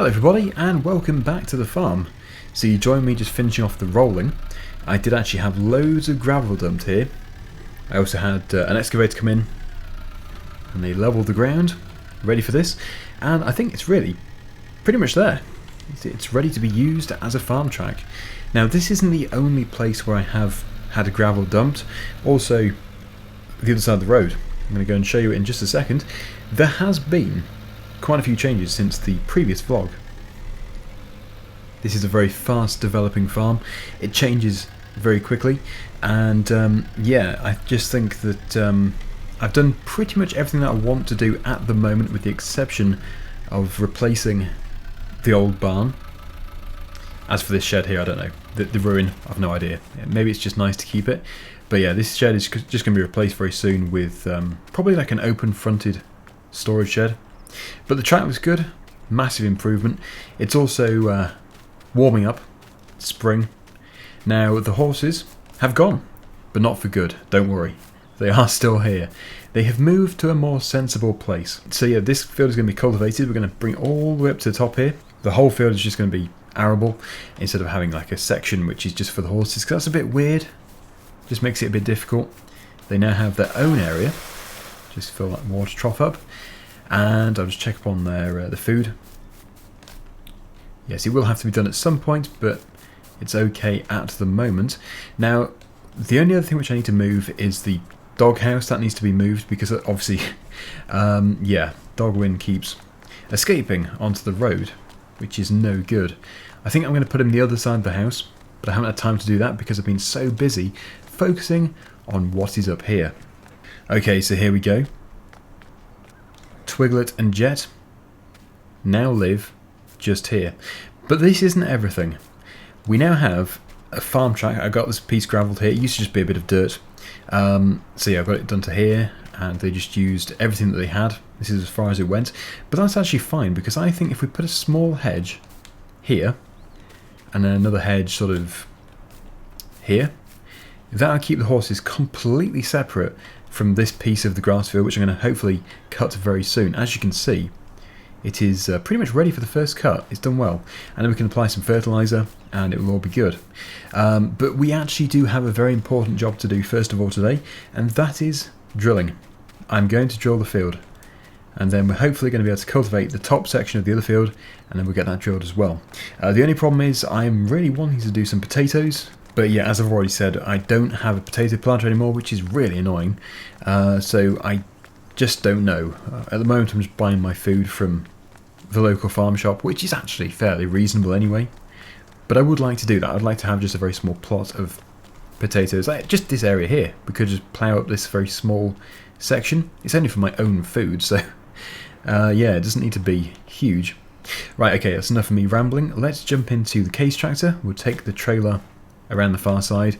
Hello everybody and welcome back to the farm. So you joined me just finishing off the rolling. I did actually have loads of gravel dumped here. I also had an excavator come in and they leveled the ground, ready for this, and I think it's really pretty much there. It's ready to be used as a farm track. Now this isn't the only place where I have had a gravel dumped. Also the other side of the road. I'm going to go and show you it in just a second. There has been quite a few changes since the previous vlog. This is a very fast developing farm. It changes very quickly, and yeah, I just think that I've done pretty much everything that I want to do at the moment, with the exception of replacing the old barn. As for this shed here, I don't know. The ruin, I've no idea. Maybe it's just nice to keep it. But yeah, this shed is just going to be replaced very soon with probably like an open fronted storage shed. But the track was good, massive improvement. It's also warming up, spring. Now the horses have gone, but not for good, don't worry. They are still here. They have moved to a more sensible place. So yeah, this field is going to be cultivated. We're going to bring it all the way up to the top here. The whole field is just going to be arable, instead of having like a section which is just for the horses, because that's a bit weird. Just makes it a bit difficult. They now have their own area. Just fill that water trough up. And I'll just check up on their the food. Yes, it will have to be done at some point, but it's okay at the moment. Now, the only other thing which I need to move is the doghouse. That needs to be moved because obviously, yeah, Daggerwin keeps escaping onto the road, which is no good. I think I'm going to put him the other side of the house, but I haven't had time to do that because I've been so busy focusing on what is up here. Okay, so here we go. Twiglet and Jet now live just here. But this isn't everything. We now have a farm track. I got this piece gravelled here. It used to just be a bit of dirt. So yeah, I've got it done to here, and they just used everything that they had. This is as far as it went. But that's actually fine, because I think if we put a small hedge here, and then another hedge sort of here, that'll keep the horses completely separate from this piece of the grass field, which I'm going to hopefully cut very soon. As you can see, it is pretty much ready for the first cut. It's done well, and then we can apply some fertiliser and it will all be good. But we actually do have a very important job to do first of all today, and that is drilling. I'm going to drill the field, and then we're hopefully going to be able to cultivate the top section of the other field, and then we'll get that drilled as well. The only problem is I'm really wanting to do some potatoes. But yeah, as I've already said, I don't have a potato planter anymore, which is really annoying. So I just don't know. At the moment I'm just buying my food from the local farm shop, which is actually fairly reasonable anyway. But I would like to do that. I'd like to have just a very small plot of potatoes, like just this area here. We could just plough up this very small section. It's only for my own food, so yeah, it doesn't need to be huge. Right, okay, that's enough of me rambling. Let's jump into the case tractor. We'll take the trailer around the far side,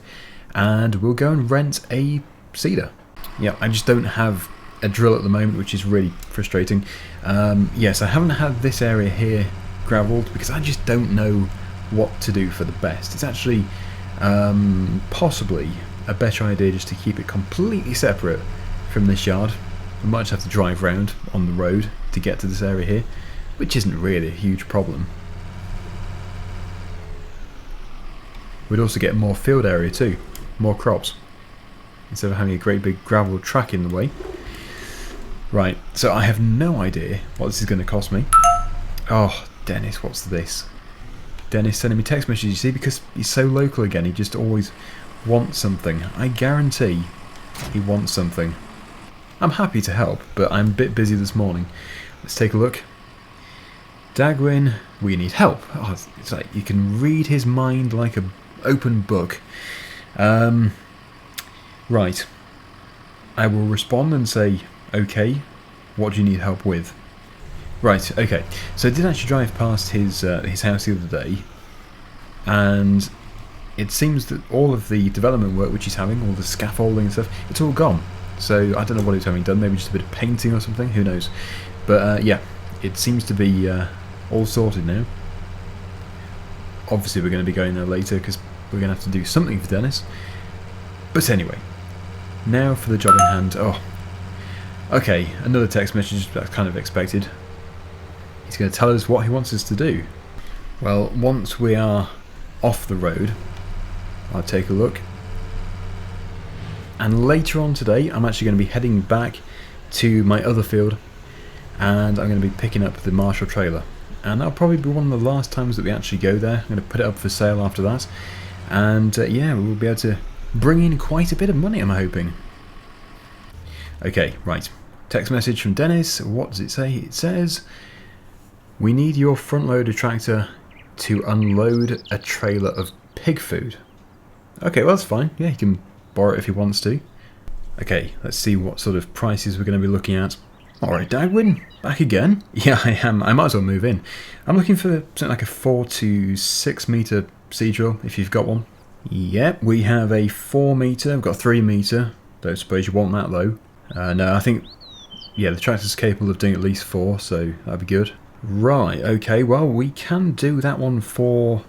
and we'll go and rent a seeder. Yeah, I just don't have a drill at the moment, which is really frustrating. Yes, I haven't had this area here gravelled because I just don't know what to do for the best. It's actually possibly a better idea just to keep it completely separate from this yard. We might just have to drive round on the road to get to this area here, which isn't really a huge problem. We'd also get more field area too, more crops, instead of having a great big gravel track in the way. Right, so I have no idea what this is going to cost me. Oh, Dennis, what's this? Dennis sending me text messages, you see, because he's so local again, he just always wants something. I guarantee he wants something. I'm happy to help, but I'm a bit busy this morning. Let's take a look. Daggerwin, we need help. Oh, it's like you can read his mind like an open book. Right. I will respond and say, okay, what do you need help with? Right, okay. So I did actually drive past his house the other day, and it seems that all of the development work which he's having, all the scaffolding and stuff, it's all gone. So I don't know what he's having done, maybe just a bit of painting or something, who knows. But yeah, it seems to be all sorted now. Obviously we're going to be going there later because we're going to have to do something for Dennis. But anyway, now for the job in hand. Oh, okay, another text message that's kind of expected. He's going to tell us what he wants us to do. Well, once we are off the road, I'll take a look. And later on today, I'm actually going to be heading back to my other field, and I'm going to be picking up the Marshall trailer. And that'll probably be one of the last times that we actually go there. I'm going to put it up for sale after that. And yeah, we'll be able to bring in quite a bit of money, I'm hoping. Okay, right. Text message from Dennis. What does it say? It says, we need your front loader tractor to unload a trailer of pig food. Okay, well that's fine. Yeah, he can borrow it if he wants to. Okay, let's see what sort of prices we're going to be looking at. Alright, Daggerwin, back again? Yeah, I am. I might as well move in. I'm looking for something like a 4 to 6 metre seed drill, if you've got one. Yep, we have a 4 metre, we've got a 3 metre. Don't suppose you want that though. No, I think, yeah, the tractor's capable of doing at least 4, so that'd be good. Right, okay, well, we can do that one for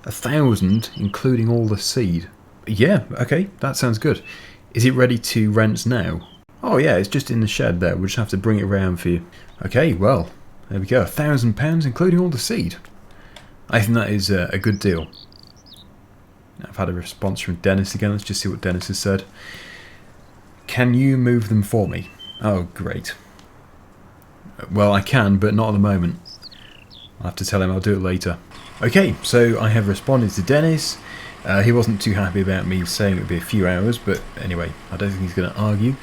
1,000, including all the seed. Yeah, okay, that sounds good. Is it ready to rent now? Oh yeah, it's just in the shed there. We'll just have to bring it around for you. Okay, well, there we go. £1,000, including all the seed. I think that is a good deal. I've had a response from Dennis again. Let's just see what Dennis has said. Can you move them for me? Oh, great. Well, I can, but not at the moment. I'll have to tell him I'll do it later. Okay, so I have responded to Dennis. He wasn't too happy about me saying it would be a few hours, but anyway, I don't think he's going to argue.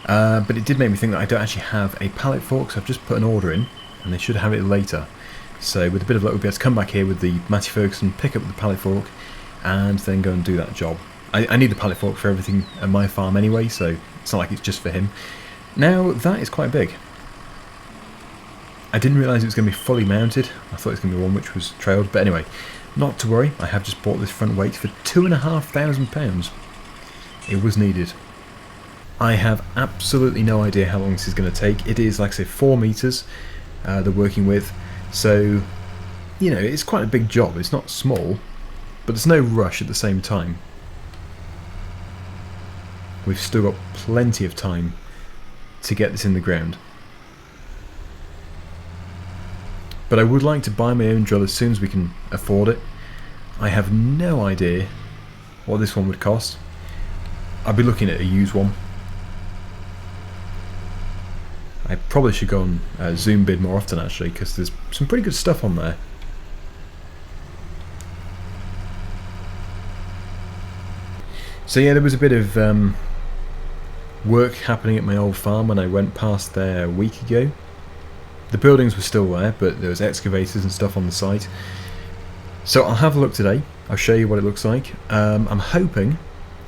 But it did make me think that I don't actually have a pallet fork, so I've just put an order in, and they should have it later. So with a bit of luck, we'll be able to come back here with the Matty Ferguson, pick up the pallet fork, and then go and do that job. I need the pallet fork for everything at my farm anyway, so it's not like it's just for him. Now, that is quite big. I didn't realise it was going to be fully mounted. I thought it was going to be one which was trailed, but anyway, not to worry. I have just bought this front weight for £2,500. It was needed. I have absolutely no idea how long this is going to take. It is, like I say, 4 metres they're working with, so, you know, it's quite a big job. It's not small, but there's no rush at the same time. We've still got plenty of time to get this in the ground. But I would like to buy my own drill as soon as we can afford it. I have no idea what this one would cost. I'll be looking at a used one. I probably should go on Zoom bid more often actually, because there's some pretty good stuff on there. So yeah, there was a bit of work happening at my old farm when I went past there a week ago. The buildings were still there, but there was excavators and stuff on the site. So I'll have a look today. I'll show you what it looks like. I'm hoping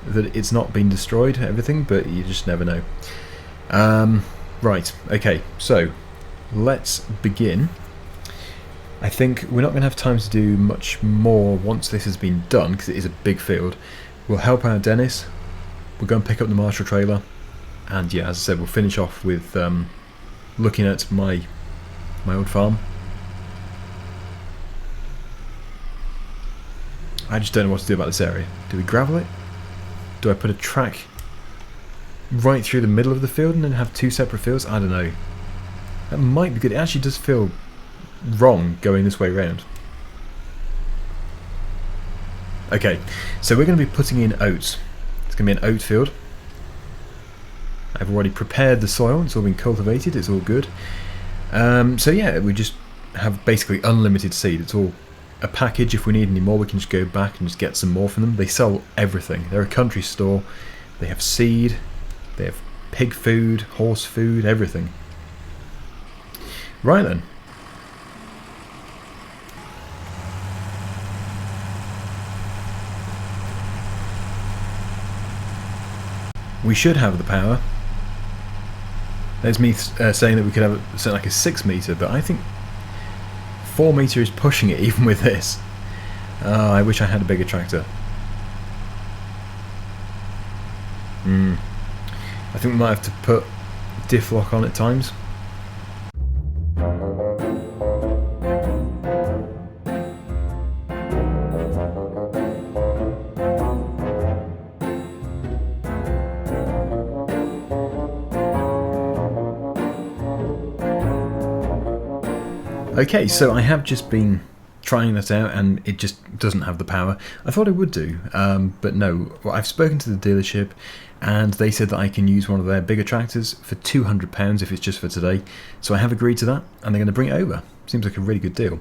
that it's not been destroyed, everything, but you just never know. Right, okay, so let's begin. I think we're not going to have time to do much more once this has been done, because it is a big field. We'll help out Dennis. We'll go and pick up the Marshall trailer. And yeah, as I said, we'll finish off with looking at my old farm. I just don't know what to do about this area. Do we gravel it? Do I put a track right through the middle of the field and then have 2 separate fields? I don't know. That might be good. It actually does feel wrong going this way round. Okay, so we're going to be putting in oats. It's going to be an oat field. I've already prepared the soil. It's all been cultivated. It's all good. So yeah, we just have basically unlimited seed. It's all a package. If we need any more, we can just go back and just get some more from them. They sell everything. They're a country store. They have seed. They have pig food, horse food, everything. Right then. We should have the power. There's me saying that we could have something like a 6 metre, but I think 4 metre is pushing it even with this. I wish I had a bigger tractor. I think we might have to put diff lock on at times. Okay, so I have just been trying that out and it just doesn't have the power. I thought it would do, but no. Well, I've spoken to the dealership and they said that I can use one of their bigger tractors for £200 if it's just for today. So I have agreed to that and they're going to bring it over. Seems like a really good deal.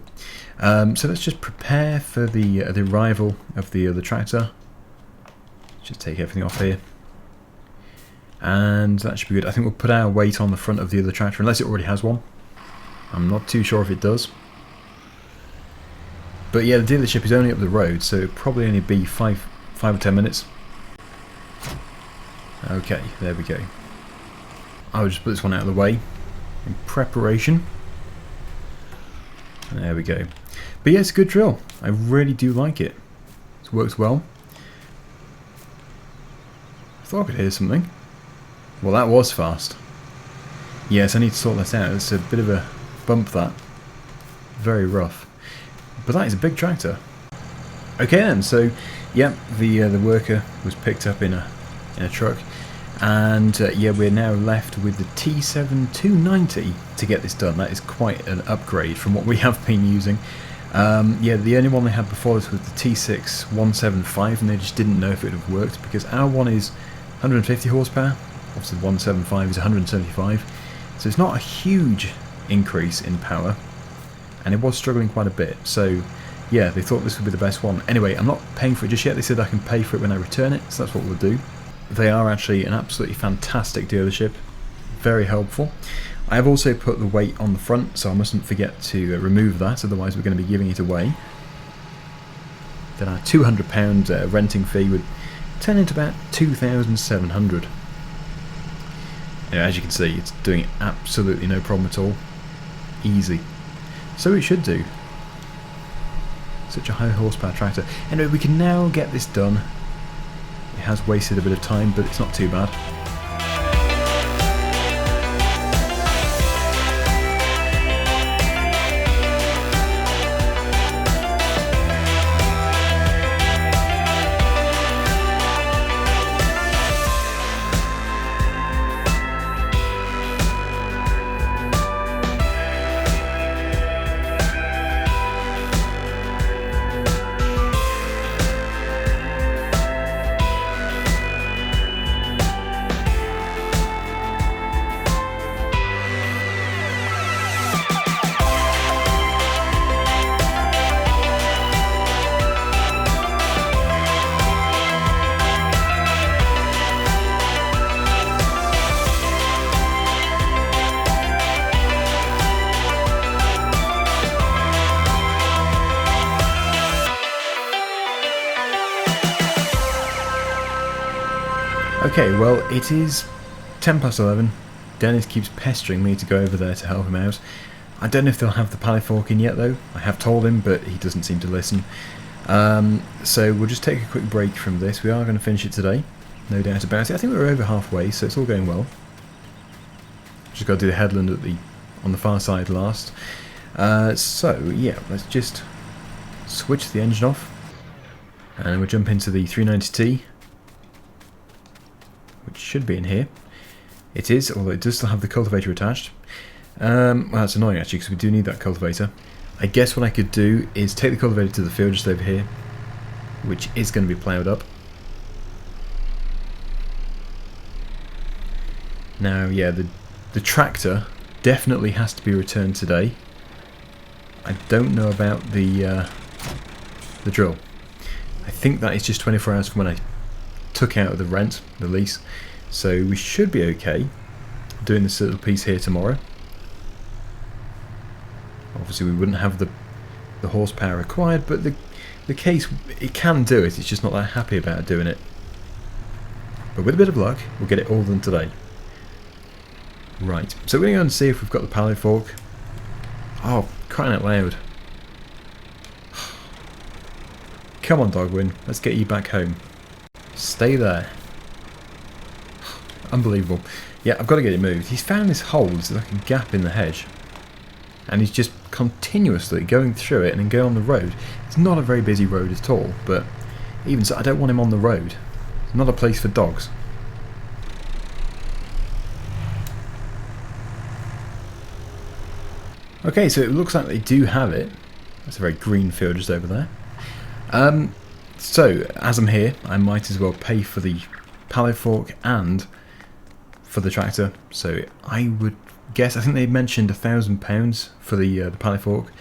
So let's just prepare for the arrival of the other tractor. Just take everything off here. And that should be good. I think we'll put our weight on the front of the other tractor, unless it already has one. I'm not too sure if it does. But yeah, the dealership is only up the road, so it'll probably only be 5 or 10 minutes. Okay, there we go. I'll just put this one out of the way in preparation. There we go. But yeah, it's a good drill. I really do like it. It works well. I thought I could hear something. Well, that was fast. Yes, I need to sort that out. It's a bit of a bump, that. Very rough. But that is a big tractor. Okay then, so yeah, the worker was picked up in a truck, and yeah, we're now left with the T7 290 to get this done. That is quite an upgrade from what we have been using. Yeah, the only one they had before this was the T6 175, and they just didn't know if it would have worked because our one is 150 horsepower. Obviously, the 175 is 175, so it's not a huge increase in power. And it was struggling quite a bit, so yeah, they thought this would be the best one. Anyway, I'm not paying for it just yet. They said I can pay for it when I return it, so that's what we'll do. They are actually an absolutely fantastic dealership, very helpful. I have also put the weight on the front, so I mustn't forget to remove that, otherwise we're going to be giving it away. Then our £200 renting fee would turn into about £2,700. As you can see, it's doing absolutely no problem at all. Easy. So it should do. Such a high horsepower tractor. Anyway, we can now get this done. It has wasted a bit of time, but it's not too bad. Okay, well, it is 11:10. Dennis keeps pestering me to go over there to help him out. I don't know if they'll have the pallet fork in yet, though. I have told him, but he doesn't seem to listen. So we'll just take a quick break from this. We are going to finish it today, no doubt about it. I think we're over halfway, so it's all going well. Just got to do the headland on the far side last. So, yeah, let's just switch the engine off. And we'll jump into the 390T. Which should be in here. It is, although it does still have the cultivator attached. Well, that's annoying actually, because we do need that cultivator. I guess what I could do is take the cultivator to the field just over here, which is going to be ploughed up. Now, yeah, the tractor definitely has to be returned today. I don't know about the drill. I think that is just 24 hours from when I took out the lease, so we should be okay doing this little piece here tomorrow. Obviously we wouldn't have the horsepower required, but the case, it can do it, it's just not that happy about doing it. But with a bit of luck, we'll get it all done today. Right, so we're going to go and see if we've got the pallet fork. Oh, crying out loud. Come on, Daggerwin, let's get you back home. Stay there. Unbelievable. Yeah, I've got to get it moved. He's found this hole, there's like a gap in the hedge. And he's just continuously going through it and then going on the road. It's not a very busy road at all, but even so, I don't want him on the road. It's not a place for dogs. Okay, so it looks like they do have it. That's a very green field just over there. So, as I'm here, I might as well pay for the pallet fork and for the tractor. So I would guess, I think they mentioned £1,000 for the pallet fork,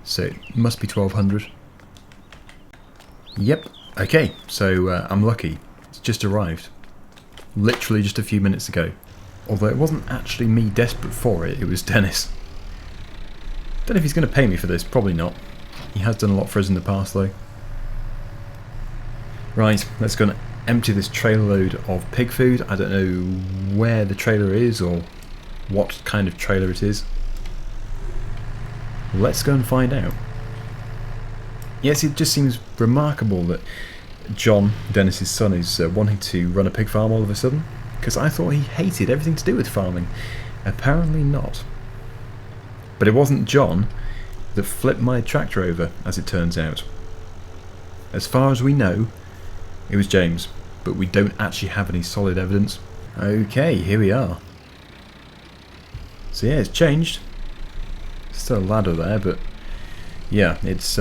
so it must be 1,200. Yep. Okay, so I'm lucky. It's just arrived. Literally just a few minutes ago. Although it wasn't actually me desperate for it, it was Dennis. Don't know if he's going to pay me for this, probably not. He has done a lot for us in the past though. Right, let's go and empty this trailer load of pig food. I don't know where the trailer is or what kind of trailer it is. Let's go and find out. Yes, it just seems remarkable that John, Dennis's son, is wanting to run a pig farm all of a sudden. Because I thought he hated everything to do with farming. Apparently not. But it wasn't John that flipped my tractor over, as it turns out. As far as we know, it was James, but we don't actually have any solid evidence. Okay, here we are. So yeah, it's changed. Still a ladder there, but yeah, it's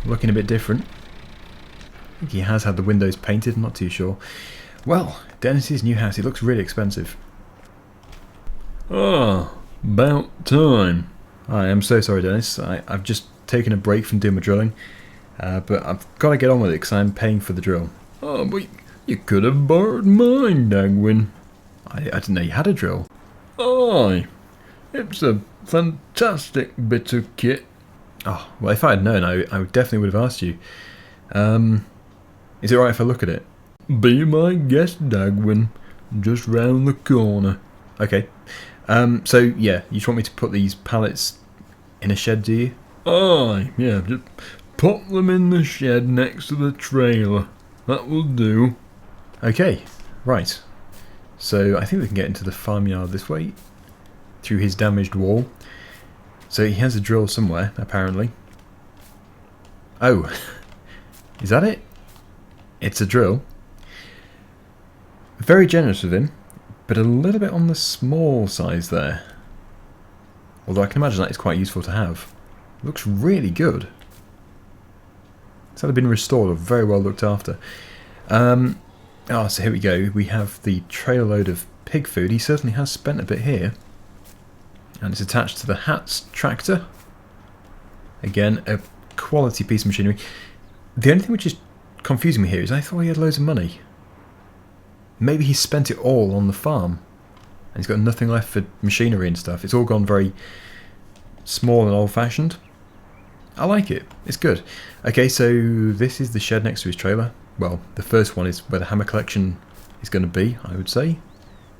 looking a bit different. I think he has had the windows painted, I'm not too sure. Well, Dennis's new house, it looks really expensive. Ah, about time. I am so sorry, Dennis. I've just taken a break from doing my drilling. But I've got to get on with it because I'm paying for the drill. Oh, but you could have borrowed mine, Daggerwin. I didn't know you had a drill. Aye, it's a fantastic bit of kit. Oh, well, if I had known, I definitely would have asked you. Is it alright if I look at it? Be my guest, Daggerwin. Just round the corner. Okay. So, yeah, you just want me to put these pallets in a shed, do you? Aye, yeah, just pop them in the shed next to the trailer. That will do. Okay, right. So I think we can get into the farmyard this way, through his damaged wall. So he has a drill somewhere, apparently. Oh, is that it? It's a drill. Very generous of him, but a little bit on the small size there. Although I can imagine that is quite useful to have. Looks really good. It's either been restored or very well looked after. So here we go. We have the trailer load of pig food. He certainly has spent a bit here. And it's attached to the Hats tractor. Again, a quality piece of machinery. The only thing which is confusing me here is I thought he had loads of money. Maybe he spent it all on the farm. And he's got nothing left for machinery and stuff. It's all gone very small and old-fashioned. I like it. It's good. Okay, so this is the shed next to his trailer. Well, the first one is where the hammer collection is going to be, I would say.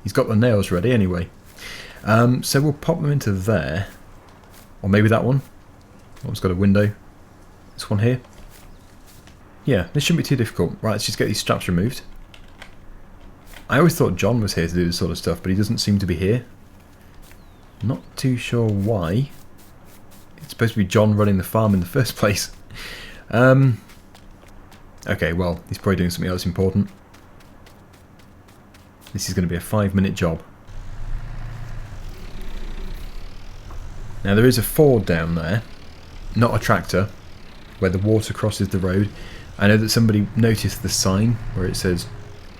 He's got the nails ready anyway. So we'll pop them into there. Or maybe that one. That one's got a window. This one here. Yeah, this shouldn't be too difficult. Right, let's just get these straps removed. I always thought John was here to do this sort of stuff, but he doesn't seem to be here. Not too sure why. It's supposed to be John running the farm in the first place. Okay, well, he's probably doing something else important. This is going to be a 5-minute job. Now there is a ford down there, not a tractor, where the water crosses the road. I know that somebody noticed the sign where it says,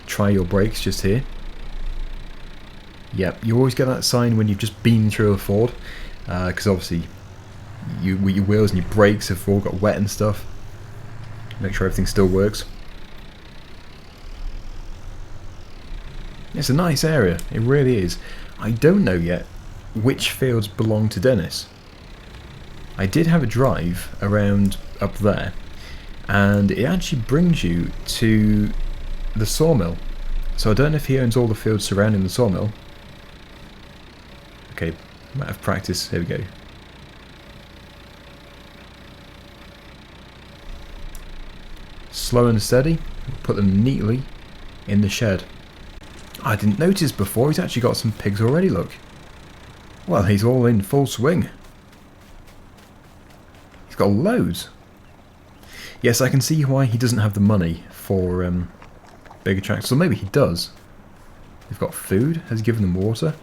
"Try your brakes," just here. Yep, you always get that sign when you've just been through a ford, because obviously your wheels and your brakes have all got wet and stuff. Make sure everything still works. It's a nice area, it really is. I don't know yet which fields belong to Dennis. I did have a drive around up there, and it actually brings you to the sawmill. So I don't know if he owns all the fields surrounding the sawmill. Okay, might have practice. Here we go. Slow and steady. Put them neatly in the shed. I didn't notice before. He's actually got some pigs already, look. Well, he's all in full swing. He's got loads. Yes, I can see why he doesn't have the money for bigger tractors. So maybe he does. They've got food. Has he given them water?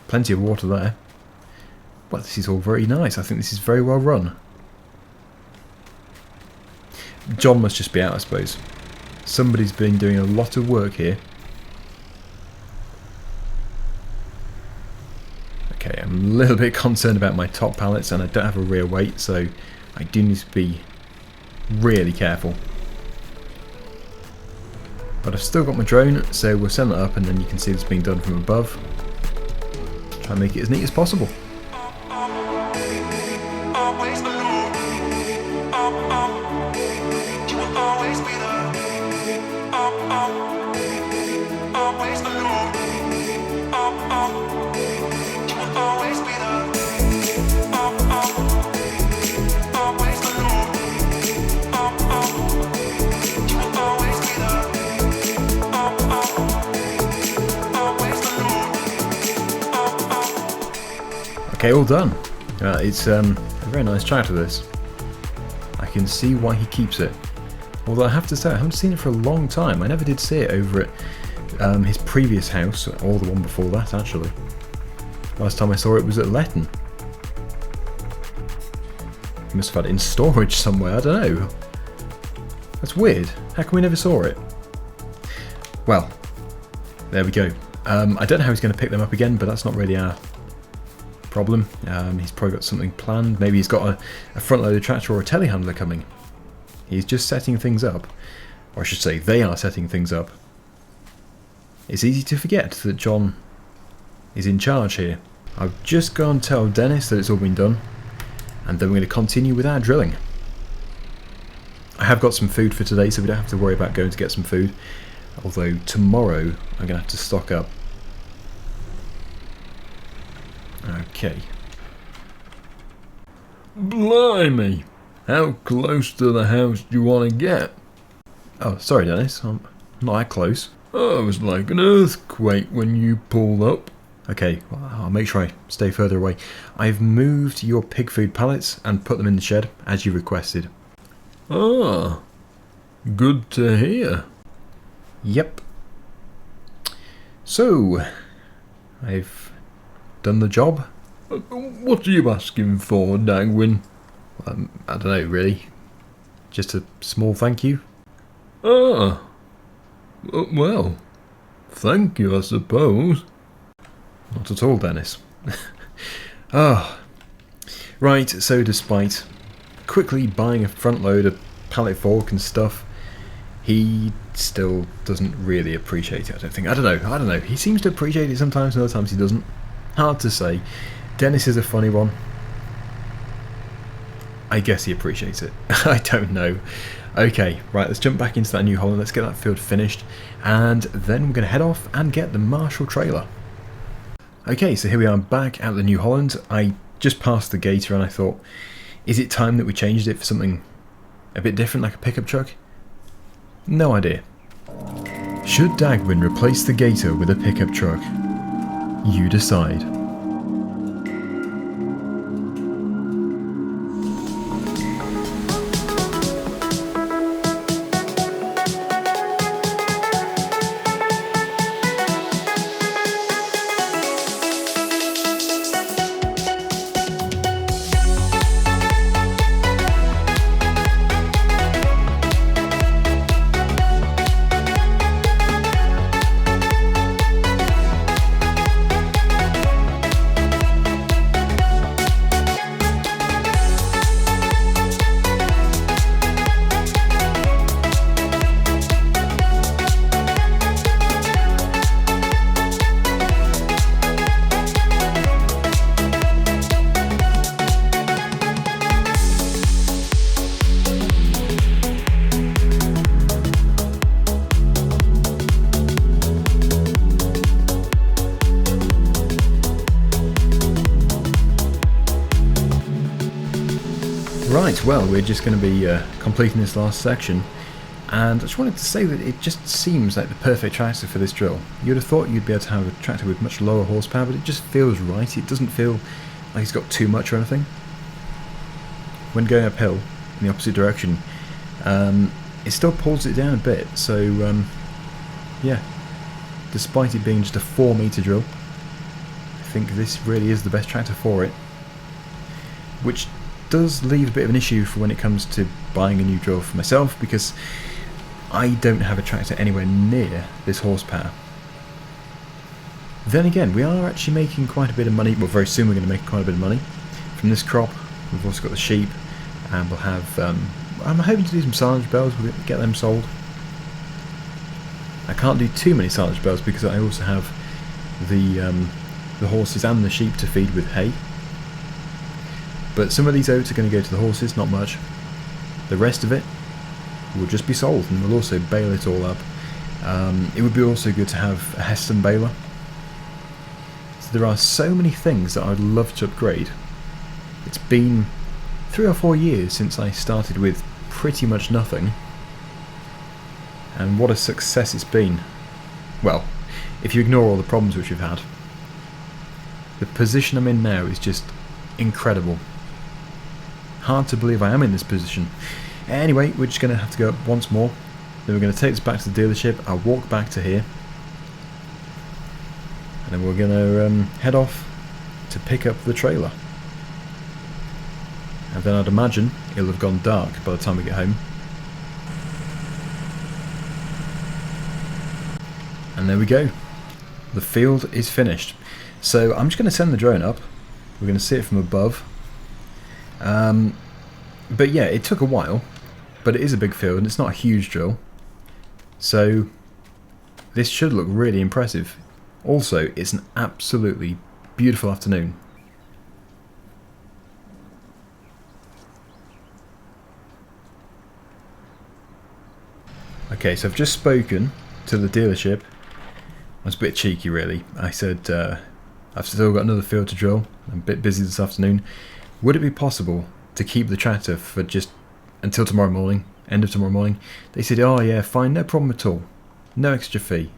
Plenty of water there. Well, this is all very nice. I think this is very well run. John must just be out, I suppose. Somebody's been doing a lot of work here. Okay, I'm a little bit concerned about my top pallets, and I don't have a rear weight, so I do need to be really careful. But I've still got my drone, so we'll send it up, and then you can see it's being done from above. Try and make it as neat as possible. Okay, all done. It's a very nice tractor, this. I can see why he keeps it. Although I have to say, I haven't seen it for a long time. I never did see it over at his previous house, or the one before that, actually. Last time I saw it was at Letton. He must have had it in storage somewhere, I don't know. That's weird. How come we never saw it? Well, there we go. I don't know how he's going to pick them up again, but that's not really our problem. He's probably got something planned. Maybe he's got a front-loaded tractor or a telehandler coming. He's just setting things up. Or I should say, they are setting things up. It's easy to forget that John is in charge here. I've just gone to tell Dennis that it's all been done, and then we're going to continue with our drilling. I have got some food for today, so we don't have to worry about going to get some food. Although tomorrow I'm going to have to stock up. Okay. Blimey! How close to the house do you want to get? Oh, sorry Dennis, I'm not that close. Oh, it was like an earthquake when you pulled up. Okay, well, I'll make sure I stay further away. I've moved your pig food pallets and put them in the shed, as you requested. Ah, good to hear. Yep. So, I've done the job. What are you asking for, Daggerwin? I don't know, really. Just a small thank you. Ah, well, thank you, I suppose. Not at all, Dennis. Ah, right, so despite quickly buying a front load of pallet fork and stuff, he still doesn't really appreciate it, I don't think. I don't know. He seems to appreciate it sometimes, and other times he doesn't. Hard to say. Dennis is a funny one. I guess he appreciates it. I don't know. Okay, right, let's jump back into that New Holland. Let's get that field finished, and then we're going to head off and get the Marshall trailer. Okay, so here we are back at the New Holland. I just passed the gator and I thought, is it time that we changed it for something a bit different, like a pickup truck? No idea. Should Daggerwin replace the gator with a pickup truck? You decide. Right, well, we're just going to be completing this last section, and I just wanted to say that it just seems like the perfect tractor for this drill. You'd have thought you'd be able to have a tractor with much lower horsepower, but it just feels right. It doesn't feel like it's got too much or anything. When going uphill in the opposite direction, it still pulls it down a bit, so yeah, despite it being just a 4 metre drill, I think this really is the best tractor for it. which does leave a bit of an issue for when it comes to buying a new drill for myself, because I don't have a tractor anywhere near this horsepower. Then again, we are actually making quite a bit of money. Well, very soon we're going to make quite a bit of money from this crop. We've also got the sheep, and we'll have, I'm hoping to do some silage bells. We'll get them sold. I can't do too many silage bells because I also have the horses and the sheep to feed with hay. But some of these oats are going to go to the horses, not much. The rest of it will just be sold, and we'll also bale it all up. It would be also good to have a Heston baler. So there are so many things that I'd love to upgrade. It's been 3 or 4 years since I started with pretty much nothing, and what a success it's been. Well, if you ignore all the problems which we've had. The position I'm in now is just incredible. Hard to believe I am in this position. Anyway, we're just going to have to go up once more. Then we're going to take this back to the dealership. I'll walk back to here. And then we're going to head off to pick up the trailer. And then I'd imagine it'll have gone dark by the time we get home. And there we go. The field is finished. So I'm just going to send the drone up. We're going to see it from above. But yeah, it took a while, but it is a big field and it's not a huge drill. So this should look really impressive. Also, it's an absolutely beautiful afternoon. Okay, so I've just spoken to the dealership. I was a bit cheeky really. I said, I've still got another field to drill. I'm a bit busy this afternoon. Would it be possible to keep the tractor for just until tomorrow morning, end of tomorrow morning? They said, oh yeah, fine, no problem at all. No extra fee.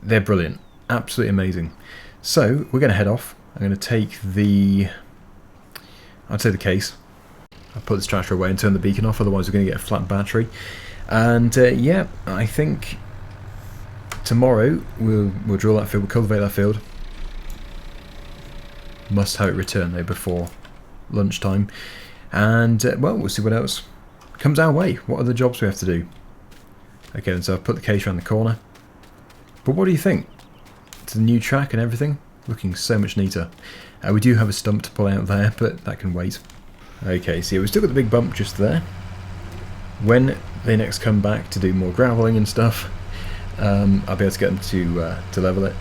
They're brilliant. Absolutely amazing. So, we're going to head off. I'm going to take the... I'd say the case. I'll put this tractor away and turn the beacon off, otherwise we're going to get a flat battery. And yeah, I think tomorrow we'll drill that field, we'll cultivate that field. Must have it returned though before lunchtime. And well, we'll see what else comes our way. What other jobs we have to do. Okay, then so I've put the case around the corner. But what do you think? It's a new track and everything. Looking so much neater. We do have a stump to pull out there, but that can wait. Okay, so yeah, we've still got the big bump just there. When they next come back to do more gravelling and stuff, I'll be able to get them to level it.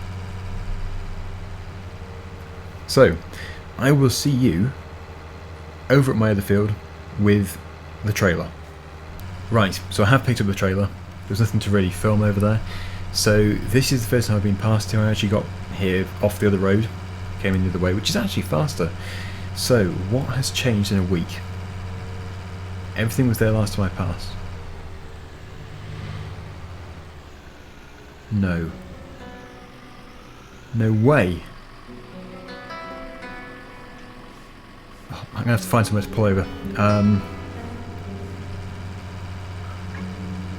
So, I will see you over at my other field with the trailer. Right, so I have picked up the trailer. There's nothing to really film over there. So this is the first time I've been past here. I actually got here off the other road, came in the other way, which is actually faster. So, what has changed in a week? Everything was there last time I passed. No. No way. Oh, I'm going to have to find somewhere to pull over.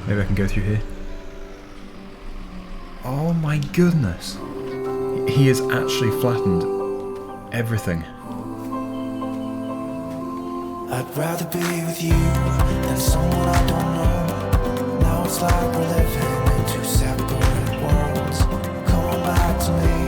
Maybe I can go through here. Oh my goodness. He has actually flattened everything. I'd rather be with you than someone I don't know. Now it's like we're living in two separate worlds. Come back to me.